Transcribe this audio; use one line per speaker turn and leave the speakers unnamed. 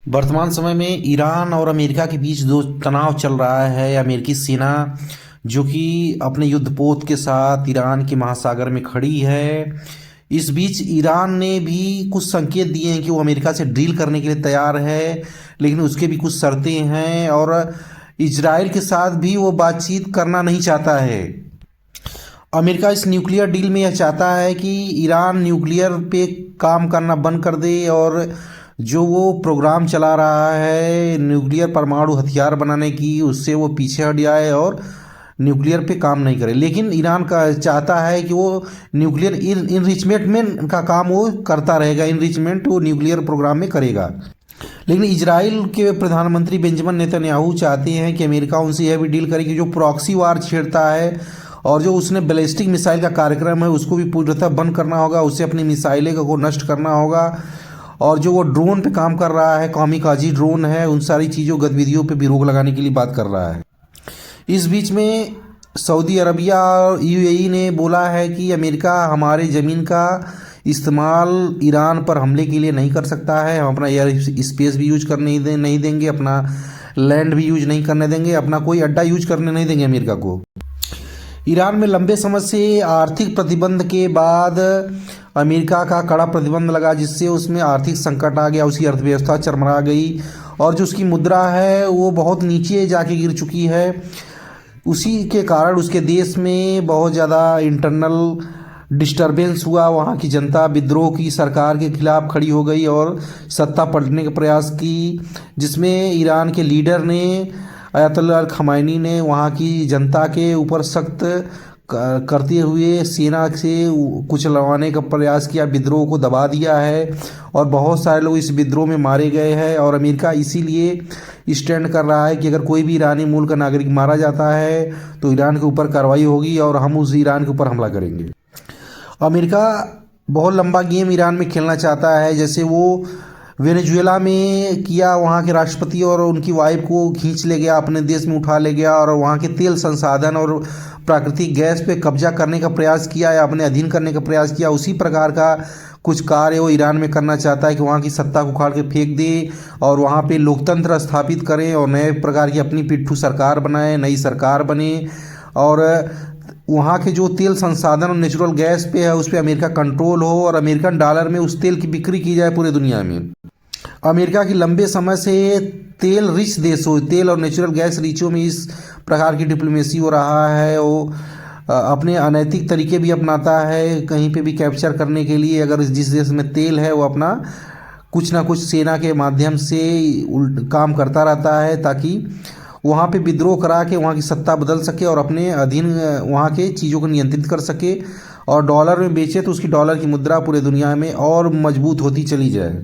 वर्तमान समय में ईरान और अमेरिका के बीच जो तनाव चल रहा है, अमेरिकी सेना जो कि अपने युद्धपोत के साथ ईरान के महासागर में खड़ी है। इस बीच ईरान ने भी कुछ संकेत दिए हैं कि वो अमेरिका से डील करने के लिए तैयार है, लेकिन उसके भी कुछ शर्तें हैं और इजराइल के साथ भी वो बातचीत करना नहीं चाहता है। अमेरिका इस न्यूक्लियर डील में यह चाहता है कि ईरान न्यूक्लियर पे काम करना बंद कर दे और जो वो प्रोग्राम चला रहा है न्यूक्लियर परमाणु हथियार बनाने की, उससे वो पीछे हट जाए और न्यूक्लियर पे काम नहीं करे। लेकिन ईरान का चाहता है कि वो न्यूक्लियर इनरिचमेंट का काम वो करता रहेगा, इनरिचमेंट वो न्यूक्लियर प्रोग्राम में करेगा। लेकिन इजराइल के प्रधानमंत्री बेंजामिन नेतन्याहू चाहते हैं कि अमेरिका उनसे यह भी डील करे कि जो प्रॉक्सी वार छेड़ता है और जो उसने बैलिस्टिक मिसाइल का कार्यक्रम है उसको भी पूर्णतः बंद करना होगा, उससे अपनी मिसाइलें को नष्ट करना होगा। और जो वो ड्रोन पे काम कर रहा है, कामिकाजी ड्रोन है, उन सारी चीज़ों गतिविधियों पे भी रोक लगाने के लिए बात कर रहा है। इस बीच में सऊदी अरबिया और यूएई ने बोला है कि अमेरिका हमारे ज़मीन का इस्तेमाल ईरान पर हमले के लिए नहीं कर सकता है, हम अपना एयर स्पेस भी यूज करने नहीं देंगे, अपना लैंड भी यूज नहीं करने देंगे, अपना कोई अड्डा यूज करने नहीं देंगे अमेरिका को। ईरान में लंबे समय से आर्थिक प्रतिबंध के बाद अमेरिका का कड़ा प्रतिबंध लगा, जिससे उसमें आर्थिक संकट आ गया, उसकी अर्थव्यवस्था चरमरा गई और जो उसकी मुद्रा है वो बहुत नीचे जाके गिर चुकी है। उसी के कारण उसके देश में बहुत ज़्यादा इंटरनल डिस्टरबेंस हुआ, वहाँ की जनता विद्रोह की सरकार के खिलाफ खड़ी हो गई और सत्ता पलटने का प्रयास की, जिसमें ईरान के लीडर ने अयतुल्लाह खमैनी ने वहाँ की जनता के ऊपर सख्त करते हुए सेना से कुछ लड़वाने का प्रयास किया, विद्रोह को दबा दिया है और बहुत सारे लोग इस विद्रोह में मारे गए हैं। और अमेरिका इसीलिए स्टैंड कर रहा है कि अगर कोई भी ईरानी मूल का नागरिक मारा जाता है तो ईरान के ऊपर कार्रवाई होगी और हम उस ईरान के ऊपर हमला करेंगे। अमेरिका बहुत लंबा गेम ईरान में खेलना चाहता है, जैसे वो वेनेजुएला में किया, वहाँ के राष्ट्रपति और उनकी वाइफ को खींच ले गया, अपने देश में उठा ले गया और वहाँ के तेल संसाधन और प्राकृतिक गैस पे कब्जा करने का प्रयास किया या अपने अधीन करने का प्रयास किया। उसी प्रकार का कुछ कार्य वो ईरान में करना चाहता है कि वहाँ की सत्ता को उखाड़ के फेंक दे और वहाँ पे लोकतंत्र स्थापित करें और नए प्रकार की अपनी पिट्ठू सरकार बनाए, नई सरकार बने और वहाँ के जो तेल संसाधन और नेचुरल गैस पे है उस पर अमेरिका कंट्रोल हो और अमेरिकन डॉलर में उस तेल की बिक्री की जाए पूरे दुनिया में। अमेरिका की लंबे समय से तेल रिच देशों, तेल और नेचुरल गैस रिचों में इस प्रकार की डिप्लोमेसी हो रहा है। वो अपने अनैतिक तरीके भी अपनाता है कहीं पे भी कैप्चर करने के लिए। अगर जिस देश में तेल है वो अपना कुछ ना कुछ सेना के माध्यम से काम करता रहता है ताकि वहाँ पे विद्रोह करा के वहाँ की सत्ता बदल सके और अपने अधीन वहाँ के चीज़ों को नियंत्रित कर सके और डॉलर में बेचे तो उसकी डॉलर की मुद्रा पूरे दुनिया में और मजबूत होती चली जाए।